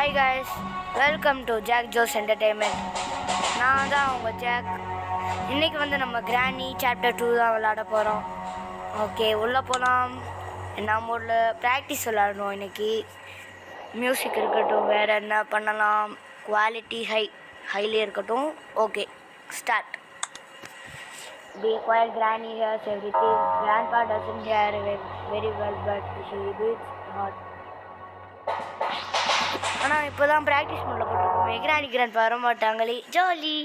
Hi guys, welcome to Jack Jose entertainment. நான் தான் உங்கள் ஜாக். இன்றைக்கி நம்ம கிராணி சாப்டர் 2 தான் விளாட போகிறோம். ஓகே, உள்ளே போகலாம். நம்ம ஊரில் ப்ராக்டிஸ் விளாடணும். இன்றைக்கி மியூசிக் இருக்கட்டும், வேறு என்ன பண்ணலாம், குவாலிட்டி ஹைலே இருக்கட்டும். Okay, start. Be quiet, Granny hears everything. Grandpa doesn't hear very well, but he beats hard. ஆனால் இப்போ தான் ப்ராக்டிஸ் பண்ணல போட்டுருக்கோமே. கிராண்ட்பா வர மாட்டாங்களே, ஜாலி.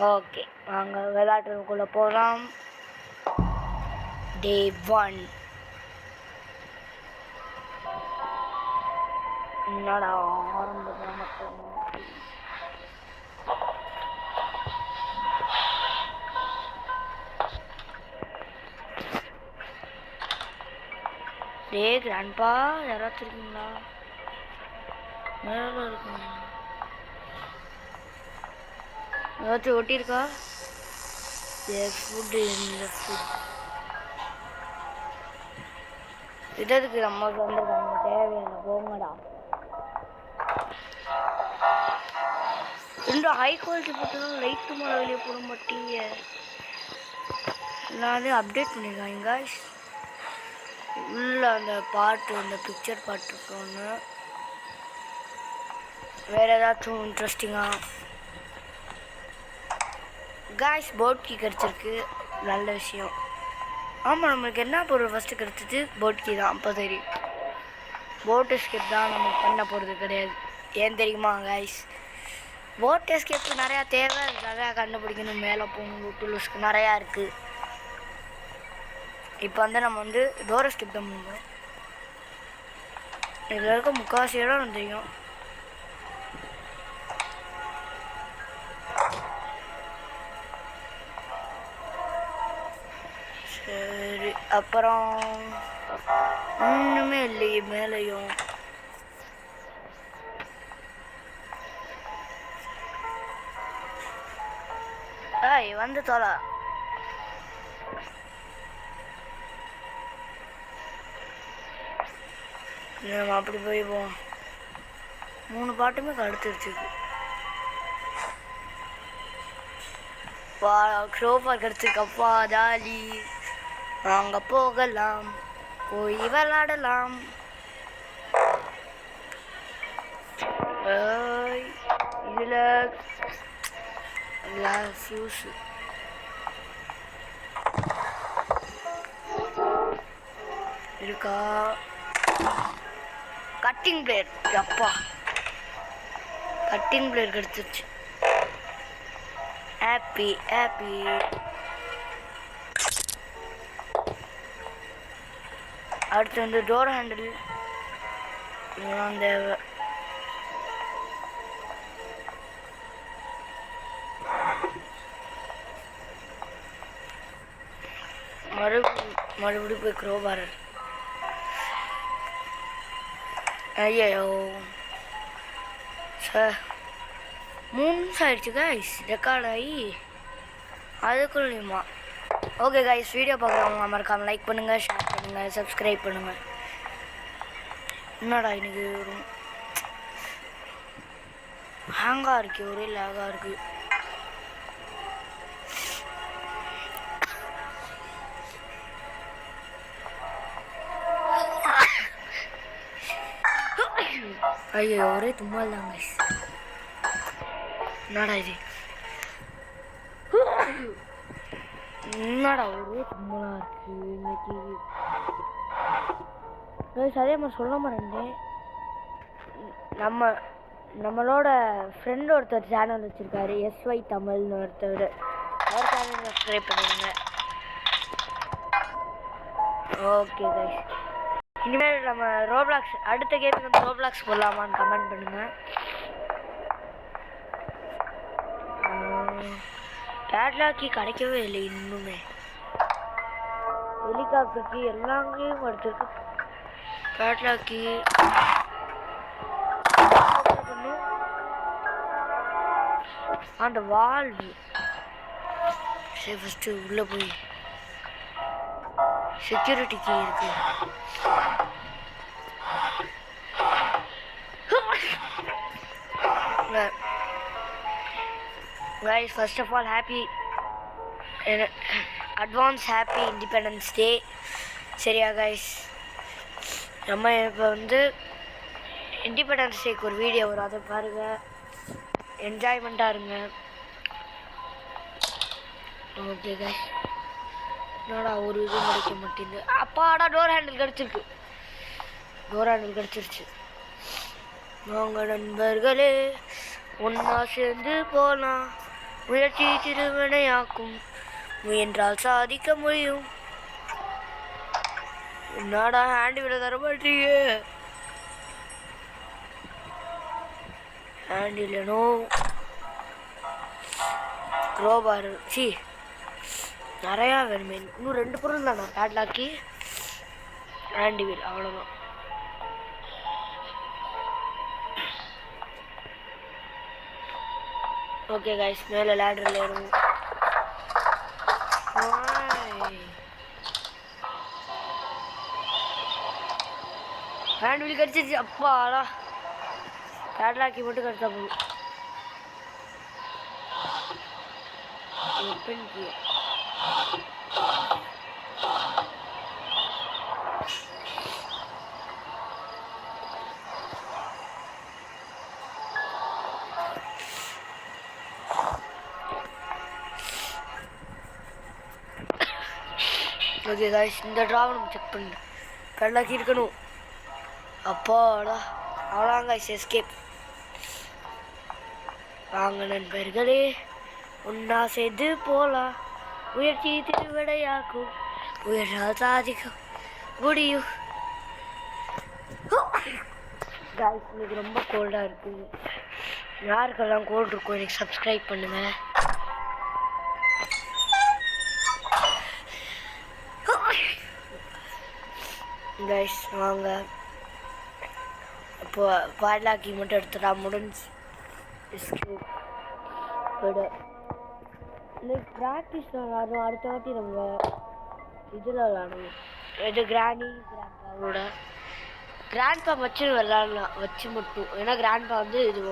ஓகே, வாங்க விளையாட்டுக்குள்ளே போகலாம். Day 1. என்னடா ஆரம்பத்தில் மட்டும் டே கிராண்ட்பா யாராச்சும் இருக்கீங்களா? மேலே இருக்குங்க. ஏதாச்சும் ஒட்டியிருக்கா? ஃபுட்டு இந்த ஃபுட் இதற்கு நம்ம வந்துருக்காங்க. தேவையான போங்கடா. ரெண்டு ஹை குவாலிட்டி போட்டாலும் லைட்டு மேலே வெளியே போட மாட்டீங்க. எல்லாத்தையும் அப்டேட் பண்ணியிருக்காங்க காய்ஸ். உள்ள அந்த பாட்டு, அந்த பிக்சர் பாட்டு இருக்கோன்னு. வேறு ஏதாச்சும் இன்ட்ரெஸ்டிங்காக காய்ஸ் போட் கீ கிடச்சிருக்கு. நல்ல விஷயம். ஆமாம், நம்மளுக்கு என்ன பொருள் ஃபஸ்ட்டு கிடச்சிது? போட் கீ தான். அப்போ சரி, போட் எஸ்கேப் தான் நம்ம பண்ண போகிறது கிடையாது. ஏன் தெரியுமா காய்ஸ்? போட் எஸ்கேப்பு நிறையா தேவை, நிறையா கண்டுபிடிக்கணும், மேலே போகணும், லூஸ்க்கு நிறையா இருக்குது. இப்போ நம்ம டோர் எஸ்கேப் தான் பண்ணுறோம். இதில் இருக்க முக்கால்வாசி இடம் தெரியும். சரி, அப்புறம் ஒன்றுமே இல்லையே மேலேயும். வந்து தோலா. நம்ம அப்படி போய் போவோம். 3 பாட்டுமே கடுத்துருச்சுக்கு. வா, க்ரோபா கிடச்சிருக்கப்பா, ஜாலி. வாங்க போகலாம், போய் விளாடலாம். இதில் ஃபியூஸு இருக்கா? Cutting plier. அப்பா, கட்டிங் பிளேயர் கிடச்சிருச்சு. Happy happy. அடுத்து டோர் ஹேண்டில். இதெல்லாம் தேவை. மறுபடியும் போய் க்ரோபார். ஐயோ சார், 3 நிமிஷம் ஆயிடுச்சு காய்ஸ் ரெக்கார்ட் ஆகி. அதுக்குள்ளேயுமா? ஓகே காய்ஸ், வீடியோ பார்க்குறவங்க மறக்காமல் லைக் பண்ணுங்கள், ஷேர் பண்ணுங்கள், சப்ஸ்கிரைப் பண்ணுங்கள். என்னடா எனக்கு ஒரு ஹேங்காக இருக்கு, ஒரே லேகாக இருக்குது. ஐயோ, ஒரே தும்மல் தான் கைஸ். என்னடா இது? என்னடா ஒரே தும்மலாக இருக்கு இன்னைக்கு கைஸ். அதே மாதிரி சொல்ல மாட்டேன். நம்மளோட ஃப்ரெண்ட் ஒருத்தர் சேனல் வச்சுருக்காரு, SY தமிழ்னு ஒருத்தர். அவர் சேனல் சப்ஸ்கிரைப் பண்ணிடுங்க. ஓகே கைஸ், இனிமேல் நம்ம ரோப்ளாக்ஸ் அடுத்த கேமுக்கு ரோப்ளாக்ஸ் போடலாமான்னு கமெண்ட் பண்ணுங்கள். கேட்லாக்கி கிடைக்கவே இல்லை இன்னுமே. ஹெலிகாப்டருக்கு எல்லாங்கேயும் எடுத்துருக்கு. கேட்லாக்கி அந்த வால்வு. சரி, ஃபஸ்ட்டு உள்ளே போய் செக்யூரிட்டி கீ இருக்கு. Guys first of all advance happy independence day. சரியா கைஸ், நம்ம இப்போ வந்து இண்டிபெண்டன்ஸ் டேக்கு ஒரு வீடியோ வரும், அதை பாருங்கள், என்ஜாய்மெண்ட்டாக இருங்க. ஓகே கைஸ், என்னடா ஒரு இது கிடைக்க மாட்டேங்குது. அப்பாடா டோர் ஹேண்டில் கிடச்சிருச்சு. நாங்கள் நண்பர்களே ஒன்றா சேர்ந்து போகலாம், முயற்சி திருவினையாக்கும், முயன்றால் சாதிக்க முடியும். என்னடா ஹேண்ட் விட தர மாட்டீங்க, ஹேண்ட் இல்லைனோ க்ரோபார் நிறையா வேணுமே. இன்னும் 2 பொருள் தானா, பேட்லாக்கி ஹேண்ட் வீல், அவ்வளோதான். ஓகே கைஸ், மேலே லேடரில் ஏறும். ஹேண்ட் வீல் கிடச்சிருச்சு. அப்பாடா, பேட்லாக்கி மட்டும் கிடச்சா போதும். Open key. ஓகே கைஸ், இந்த ட்ராவை நம்ம செக் பண்ணு, பேட்லாக்கி இருக்கணும். அப்பாடா, அவ்வளோதான் கைஸ், எஸ்கேப். வாங்க நண்பர்களே ஒன்றா சேர்ந்து போகலாம், முயற்சி திருவிடையாக்கும், முயற்றால் சாதிக்கும் முடியும். கைஸ், இன்னைக்கு ரொம்ப கோல்டாக இருக்குது. யாருக்கெல்லாம் கோல்டு இருக்கும் எனக்கு சப்ஸ்கிரைப் பண்ணுங்கள். கைஸ் வாங்க, இப்போ பேட்லாக்கி மட்டும் எடுத்துட்டா முடிஞ்சு. இன்னைக்கு ப்ராக்டிஸ் விளாடுறோம், அடுத்த வாட்டி நம்ம இதில் விளாடுவோம். இது கிராண்ட்பாவோட கிராண்ட்பா வச்சு விளாட்லாம், வச்சு மட்டும். ஏன்னா கிராண்ட்பா வந்து இது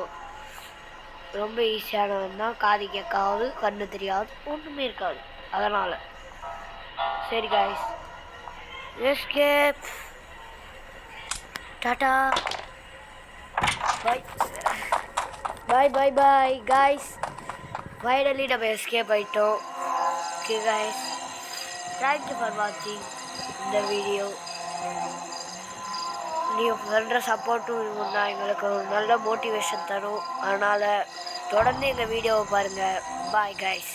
ரொம்ப ஈஸியானவன் தான், காது கேட்காது, கண்ணு தெரியாது, ஒன்றுமே இருக்காது, அதனால். சரி guys, escape, Tata, bye guys. Finally நம்ம எஸ்கேப் ஆகிட்டோம். ஓகே கைஸ், தேங்க்யூ ஃபார் வாட்சிங் இந்த வீடியோ. நீங்கள் பண்ணுற சப்போர்ட்டும் இருந்தால் எங்களுக்கு ஒரு நல்ல மோட்டிவேஷன் தரும். அதனால் தொடர்ந்து எங்கள் வீடியோவை பாருங்கள். பாய் கைஸ்,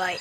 பாய்.